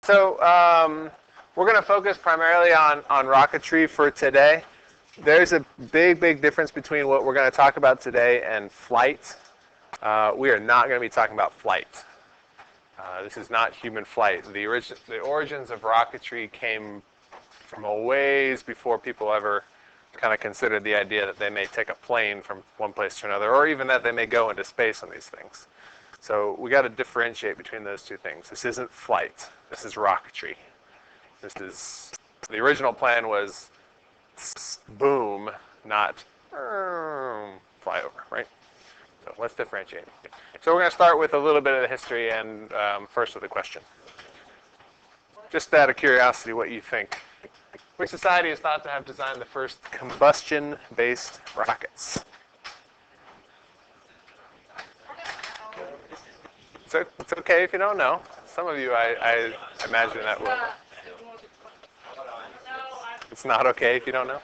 So we're going to focus primarily on rocketry for today. There's a big difference between what we're going to talk about today and flight. We are not going to be talking about flight. This is not human flight. The origins of rocketry came from a ways before people ever kind of considered the idea that they may take a plane from one place to another, or even that they may go into space on these things. So we got to differentiate between those two things. This isn't flight. This is rocketry. The original plan was boom, not fly over, right? So let's differentiate. So we're going to start with a little bit of the history and first with a question. Just out of curiosity, what you think. Which society is thought to have designed the first combustion-based rockets? It's okay if you don't know. Some of you, I imagine that will. It's not okay if you don't know?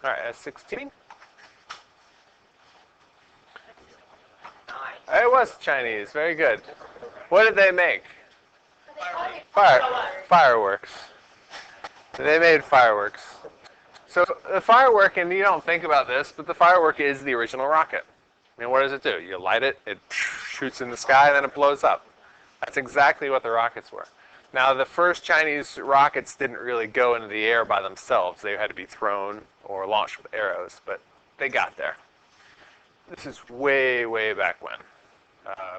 All right, that's 16. It was Chinese. Very good. What did they make? Fireworks. They made fireworks. So the firework, and you don't think about this, but the firework is the original rocket. I mean, what does it do? You light it, it shoots in the sky, and then it blows up. That's exactly what the rockets were. Now, the first Chinese rockets didn't really go into the air by themselves. They had to be thrown or launched with arrows, but they got there. This is way back when.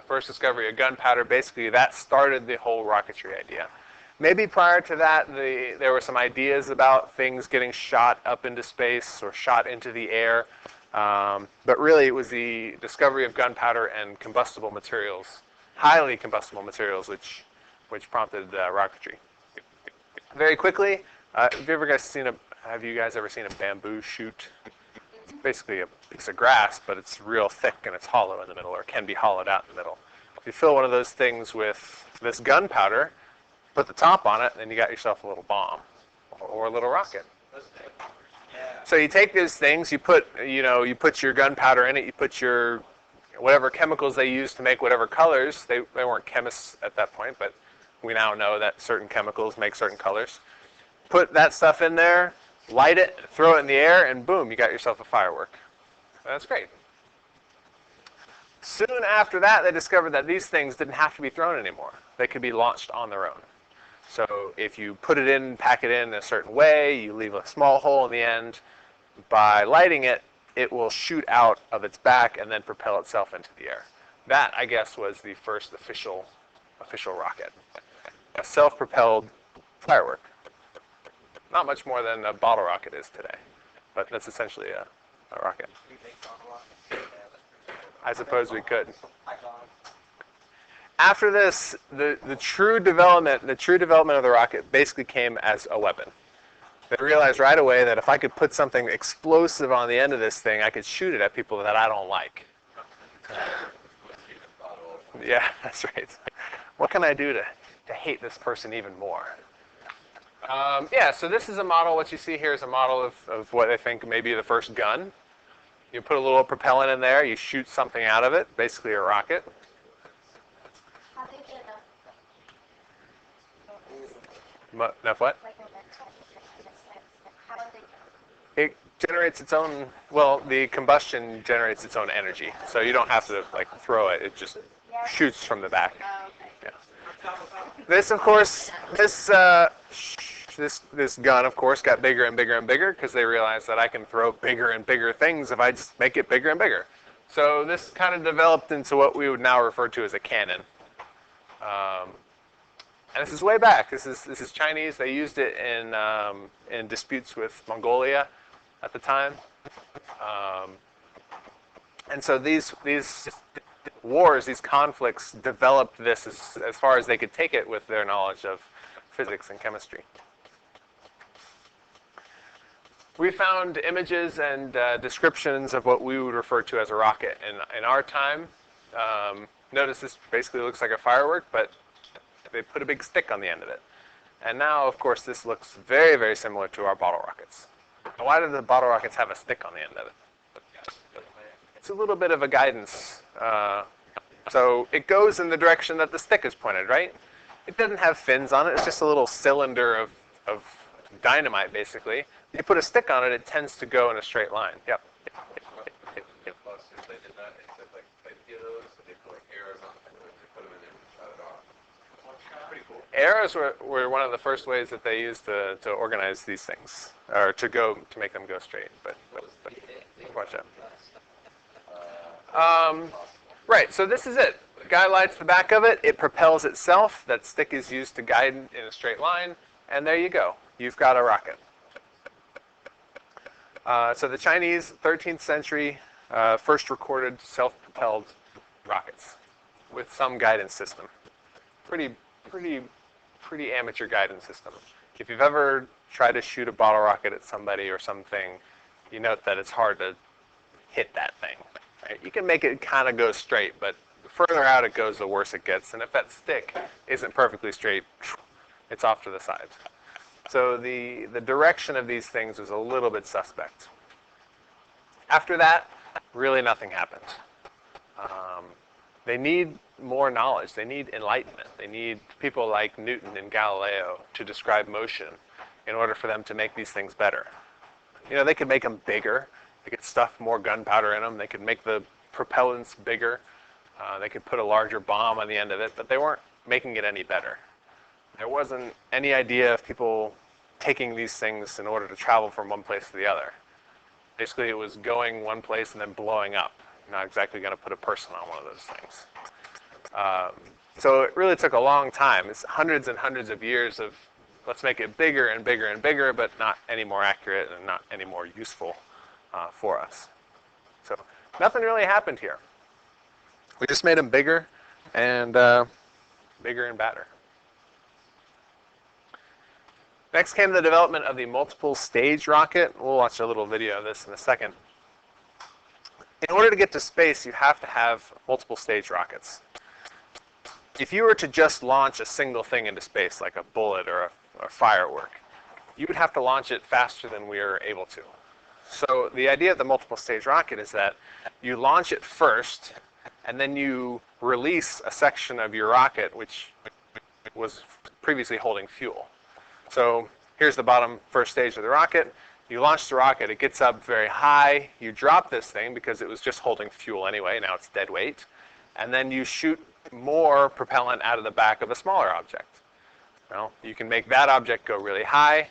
First discovery of gunpowder, basically that started the whole rocketry idea. Maybe prior to that, there were some ideas about things getting shot up into space or shot into the air, but really it was the discovery of gunpowder and combustible materials, highly combustible materials, which prompted rocketry. Very quickly, have you guys ever seen a bamboo shoot? It's basically a piece of grass, but it's real thick and it's hollow in the middle, or can be hollowed out in the middle. If you fill one of those things with this gunpowder, put the top on it, and you got yourself a little bomb or a little rocket. So you take these things, you put your gunpowder in it, you put your whatever chemicals they use to make whatever colors. They weren't chemists at that point, but we now know that certain chemicals make certain colors. Put that stuff in there, light it, throw it in the air, and boom, you got yourself a firework. That's great. Soon after that, they discovered that these things didn't have to be thrown anymore. They could be launched on their own. So if you put it in, pack it in a certain way, you leave a small hole in the end, by lighting it, it will shoot out of its back and then propel itself into the air. That, I guess, was the first official rocket. A self-propelled firework. Not much more than a bottle rocket is today, but that's essentially a rocket. I suppose we could. After this, the true development of the rocket basically came as a weapon. They realized right away that if I could put something explosive on the end of this thing, I could shoot it at people that I don't like. Yeah, that's right. What can I do to hate this person even more? Yeah, so this is a model. What you see here is a model of what I think may be the first gun. You put a little propellant in there, you shoot something out of it, basically a rocket. Enough what? It generates its own, well, the combustion generates its own energy. So you don't have to throw it, it just shoots from the back. Yeah. This, of course, this gun, of course, got bigger and bigger and bigger because they realized that I can throw bigger and bigger things if I just make it bigger and bigger. So this kind of developed into what we would now refer to as a cannon. And this is way back. This is Chinese. They used it in disputes with Mongolia at the time. And so these wars, these conflicts, developed this as far as they could take it with their knowledge of physics and chemistry. We found images and descriptions of what we would refer to as a rocket. In our time, notice this basically looks like a firework, but they put a big stick on the end of it. And now, of course, this looks very similar to our bottle rockets. Now, why do the bottle rockets have a stick on the end of it? It's a little bit of a guidance So it goes in the direction that the stick is pointed, right? It doesn't have fins on it. It's just a little cylinder of dynamite, basically. You put a stick on it, it tends to go in a straight line. Yep. Plus, if they did that, instead of like 50 of those, they put like arrows on them, they put them in there and shut it off. Pretty cool. Arrows were one of the first ways that they used to organize these things, or to make them go straight. But watch out. Right, so this is it. The guy lights the back of it, it propels itself, that stick is used to guide in a straight line, and there you go. You've got a rocket. So the Chinese, 13th century, first recorded self-propelled rockets with some guidance system. Pretty amateur guidance system. If you've ever tried to shoot a bottle rocket at somebody or something, you note that it's hard to hit that thing. Right? You can make it kind of go straight, but the further out it goes, the worse it gets. And if that stick isn't perfectly straight, it's off to the side. So the direction of these things was a little bit suspect. After that, really nothing happened. They need more knowledge. They need enlightenment. They need people like Newton and Galileo to describe motion in order for them to make these things better. You know, they could make them bigger. They could stuff more gunpowder in them. They could make the propellants bigger. They could put a larger bomb on the end of it, but they weren't making it any better. There wasn't any idea of people taking these things in order to travel from one place to the other. Basically, it was going one place and then blowing up. You're not exactly going to put a person on one of those things. So it really took a long time. It's hundreds and hundreds of years of let's make it bigger and bigger and bigger, but not any more accurate and not any more useful for us. So nothing really happened here. We just made them bigger and badder. Next came the development of the multiple stage rocket. We'll watch a little video of this in a second. In order to get to space, you have to have multiple stage rockets. If you were to just launch a single thing into space, like a bullet or a firework, you would have to launch it faster than we are able to. So the idea of the multiple stage rocket is that you launch it first, and then you release a section of your rocket which was previously holding fuel. So here's the bottom first stage of the rocket. You launch the rocket, it gets up very high, you drop this thing because it was just holding fuel anyway, now it's dead weight, and then you shoot more propellant out of the back of a smaller object. Well, you can make that object go really high,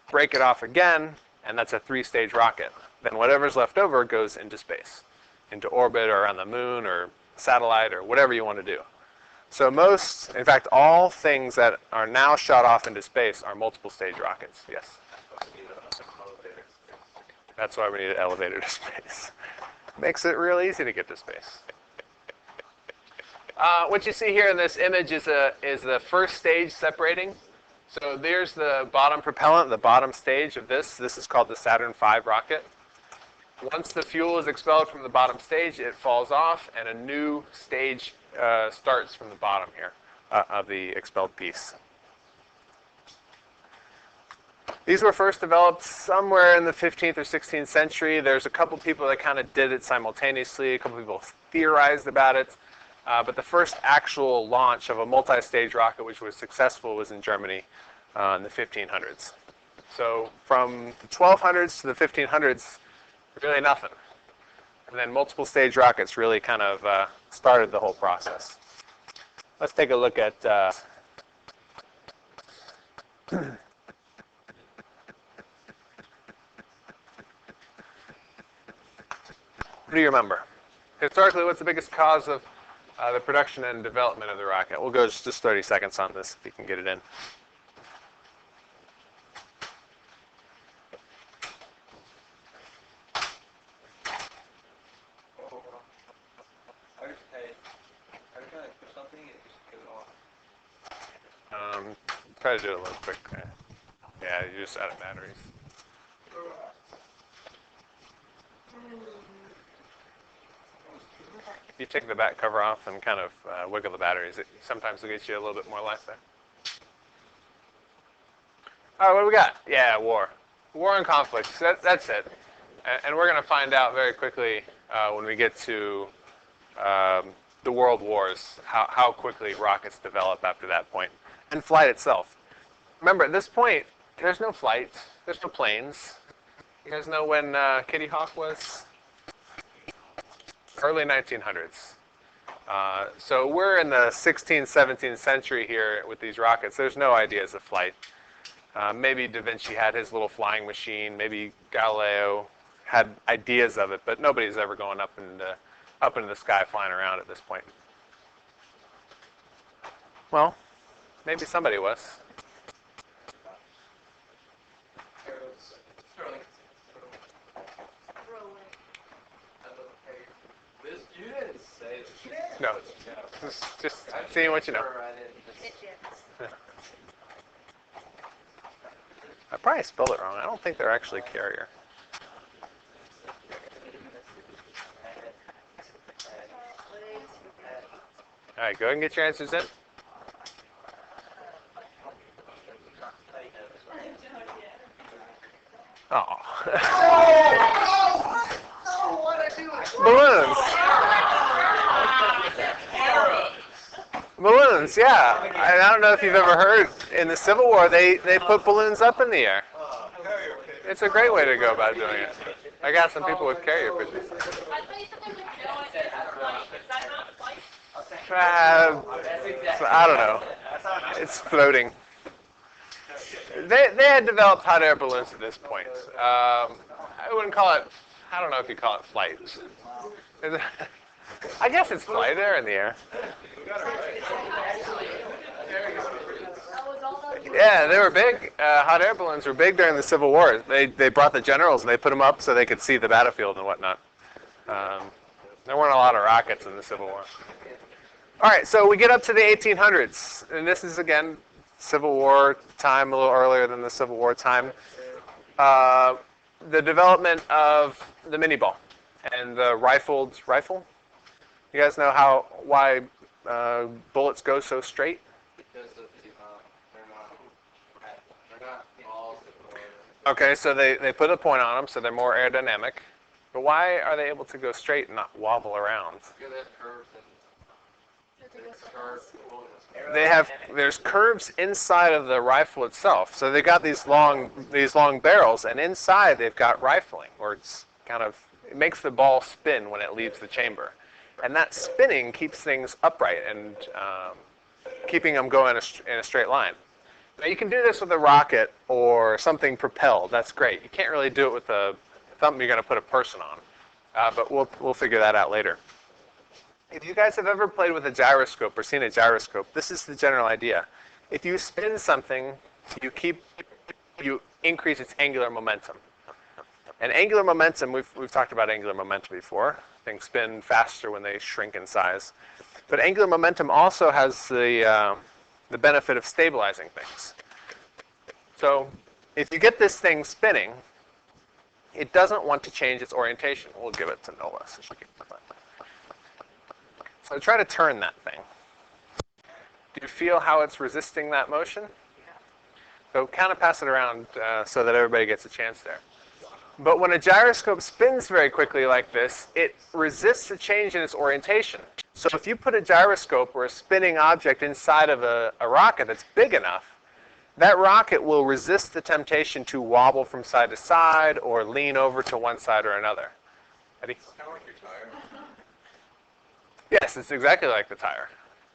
break it off again, and that's a 3-stage rocket. Then whatever's left over goes into space, into orbit or around the moon or satellite or whatever you want to do. So most, in fact, all things that are now shot off into space are multiple stage rockets. Yes? That's why we need an elevator to space. Makes it real easy to get to space. What you see here in this image is the first stage separating. So there's the bottom propellant, the bottom stage of this. This is called the Saturn V rocket. Once the fuel is expelled from the bottom stage, it falls off, and a new stage starts from the bottom here of the expelled piece. These were first developed somewhere in the 15th or 16th century. There's a couple people that kind of did it simultaneously. A couple people theorized about it. But the first actual launch of a multi-stage rocket which was successful was in Germany in the 1500s. So from the 1200s to the 1500s, really nothing. And then multiple stage rockets really kind of started the whole process. Let's take a look at what do you remember? Historically, what's the biggest cause of the production and development of the rocket? We'll go just 30 seconds on this if you can get it in. Try to do it a little quick. Yeah, you just out of batteries. If you take the back cover off and kind of wiggle the batteries, it sometimes will get you a little bit more life there. All right, what do we got? Yeah, war. War and conflict. So that's it. And we're going to find out very quickly when we get to the world wars, how quickly rockets develop after that point, and flight itself. Remember, at this point, there's no flight, there's no planes. You guys know when Kitty Hawk was? Early 1900s. So we're in the 16th, 17th century here with these rockets. There's no ideas of flight. Maybe Da Vinci had his little flying machine. Maybe Galileo had ideas of it, but nobody's ever going up into the sky flying around at this point. Well, maybe somebody was. You didn't say that. No, just seeing what you know. I probably spelled it wrong. I don't think they're actually carrier. All right, go ahead and get your answers in. Oh. Balloons. Balloons, yeah. I don't know if you've ever heard, in the Civil War, they put balloons up in the air. It's a great way to go about doing it. I got some people with carrier pigeons. I don't know. It's floating. They had developed hot air balloons at this point. I wouldn't call it, I don't know if you call it flight. I guess it's flight. They're in the air. Yeah, they were big. Hot air balloons were big during the Civil War. They brought the generals and they put them up so they could see the battlefield and whatnot. There weren't a lot of rockets in the Civil War. All right, so we get up to the 1800s, and this is, again, Civil War time, a little earlier than the Civil War time. The development of the mini ball and the rifle. You guys know why bullets go so straight? Because of they're not balls. Okay, so they put a point on them, so they're more aerodynamic. But why are they able to go straight and not wobble around? Because they have curves There's curves inside of the rifle itself. So they've got these long barrels, and inside they've got rifling, or it makes the ball spin when it leaves the chamber. And that spinning keeps things upright and keeping them going in a straight line. Now you can do this with a rocket or something propelled. That's great. You can't really do it with something you're going to put a person on, but we'll figure that out later. If you guys have ever played with a gyroscope or seen a gyroscope, this is the general idea. If you spin something, you increase its angular momentum. And angular momentum, we've talked about angular momentum before. Things spin faster when they shrink in size. But angular momentum also has the benefit of stabilizing things. So if you get this thing spinning, it doesn't want to change its orientation. We'll give it to Nola so she can play. So try to turn that thing. Do you feel how it's resisting that motion? So kind of pass it around so that everybody gets a chance there. But when a gyroscope spins very quickly like this, it resists a change in its orientation. So if you put a gyroscope or a spinning object inside of a rocket that's big enough, that rocket will resist the temptation to wobble from side to side or lean over to one side or another. Eddie? It's kind of like your tire. Yes, it's exactly like the tire.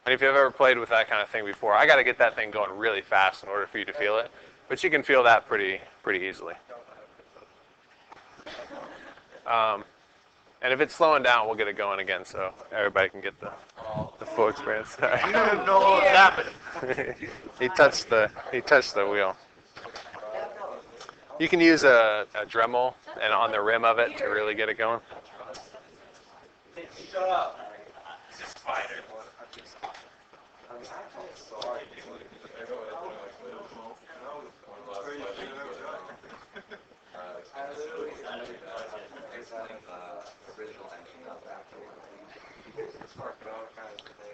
And if you've ever played with that kind of thing before, I got to get that thing going really fast in order for you to feel it. But you can feel that pretty easily. And if it's slowing down, we'll get it going again so everybody can get the full experience. You don't know what's happening. He touched the wheel. You can use a Dremel and on the rim of it to really get it going. Shut up. Just fight it.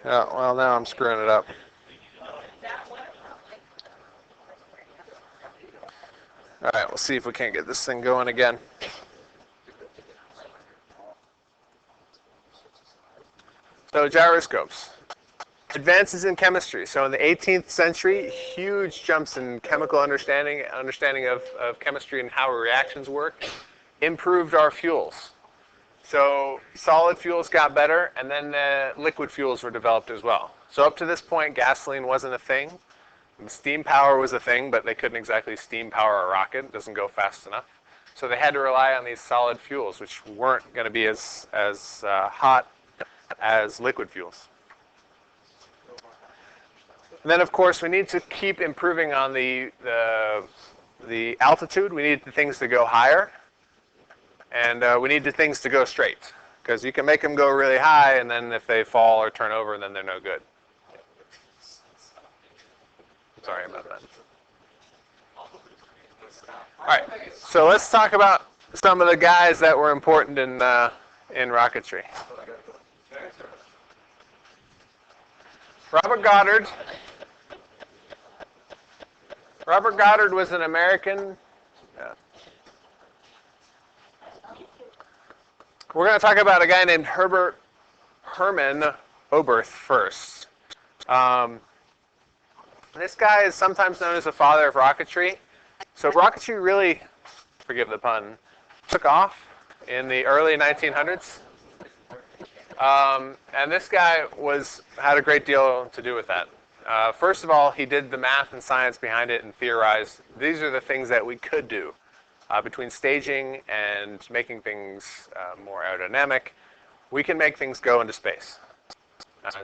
Yeah, well, now I'm screwing it up. All right, we'll see if we can't get this thing going again. So gyroscopes. Advances in chemistry. So in the 18th century, huge jumps in chemical understanding of chemistry and how reactions work, improved our fuels. So solid fuels got better, and then liquid fuels were developed as well. So up to this point, gasoline wasn't a thing. Steam power was a thing, but they couldn't exactly steam power a rocket. It doesn't go fast enough. So they had to rely on these solid fuels, which weren't going to be as hot as liquid fuels. And then, of course, we need to keep improving on the altitude. We need the things to go higher, and we need the things to go straight, because you can make them go really high, and then if they fall or turn over, then they're no good. Sorry about that. All right, so let's talk about some of the guys that were important in rocketry. Robert Goddard. Robert Goddard was an American. We're going to talk about a guy named Hermann Oberth first. This guy is sometimes known as the father of rocketry. So rocketry really, forgive the pun, took off in the early 1900s. And this guy had a great deal to do with that. First of all, he did the math and science behind it and theorized these are the things that we could do between staging and making things more aerodynamic. We can make things go into space.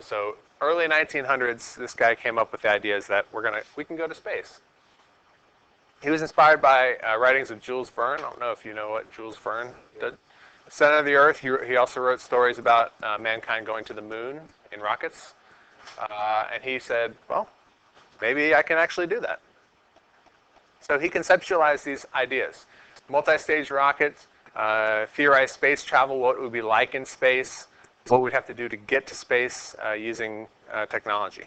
So early 1900s, this guy came up with the ideas that we can go to space. He was inspired by writings of Jules Verne. I don't know if you know what Jules Verne did. Center of the Earth. He also wrote stories about mankind going to the moon in rockets. And he said, well, maybe I can actually do that. So he conceptualized these ideas. Multi-stage rockets, theorized space travel, what it would be like in space, what we'd have to do to get to space using technology.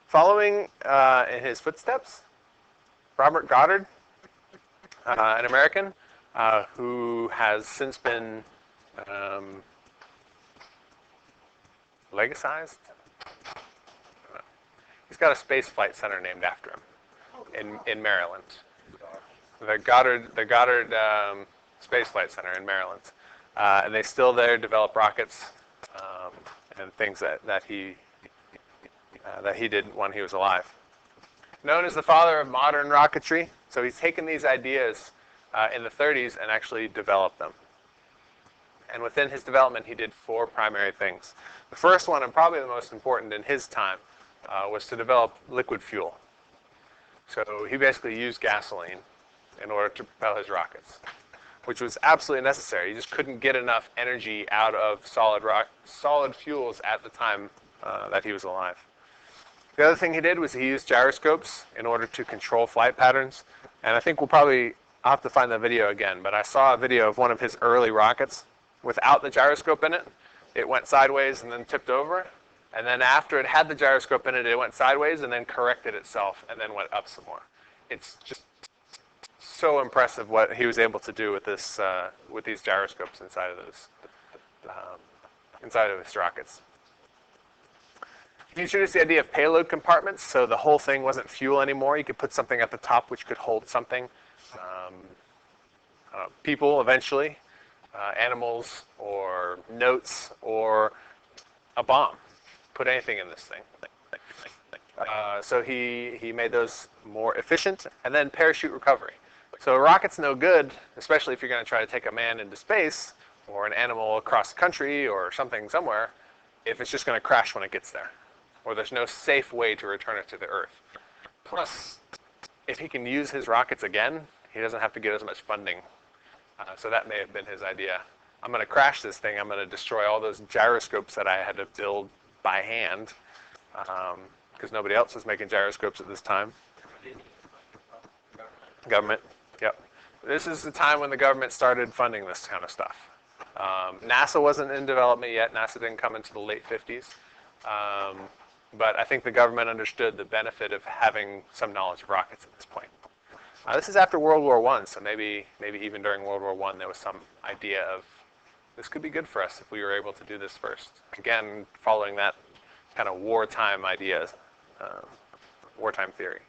Following in his footsteps, Robert Goddard, an American, who has since been legacized. He's got a space flight center named after him in Maryland. The Goddard Space Flight Center in Maryland, and they still there develop rockets and things that he did when he was alive. Known as the father of modern rocketry, so he's taken these ideas in the 30s and actually developed them. And within his development, he did 4 primary things. The first one, and probably the most important in his time, was to develop liquid fuel. So he basically used gasoline in order to propel his rockets, which was absolutely necessary. You just couldn't get enough energy out of solid fuels at the time that he was alive. The other thing he did was he used gyroscopes in order to control flight patterns. And I think I'll have to find the video again, but I saw a video of one of his early rockets without the gyroscope in it. It went sideways and then tipped over. And then after it had the gyroscope in it, it went sideways and then corrected itself and then went up some more. It's just so impressive what he was able to do with this, with these gyroscopes inside of his rockets. He introduced the idea of payload compartments, so the whole thing wasn't fuel anymore. You could put something at the top which could hold something. People eventually, animals, or notes, or a bomb. Put anything in this thing. So he made those more efficient, and then parachute recovery. So a rocket's no good, especially if you're going to try to take a man into space, or an animal across the country, or something somewhere, if it's just going to crash when it gets there, or there's no safe way to return it to the Earth. Plus, if he can use his rockets again, he doesn't have to get as much funding. So that may have been his idea. I'm going to crash this thing. I'm going to destroy all those gyroscopes that I had to build by hand, because nobody else was making gyroscopes at this time. Government, yep. This is the time when the government started funding this kind of stuff. NASA wasn't in development yet. NASA didn't come into the late 50s. But I think the government understood the benefit of having some knowledge of rockets at this point. This is after World War I, so maybe even during World War I there was some idea of this could be good for us if we were able to do this first. Again, following that kind of wartime idea, wartime theory.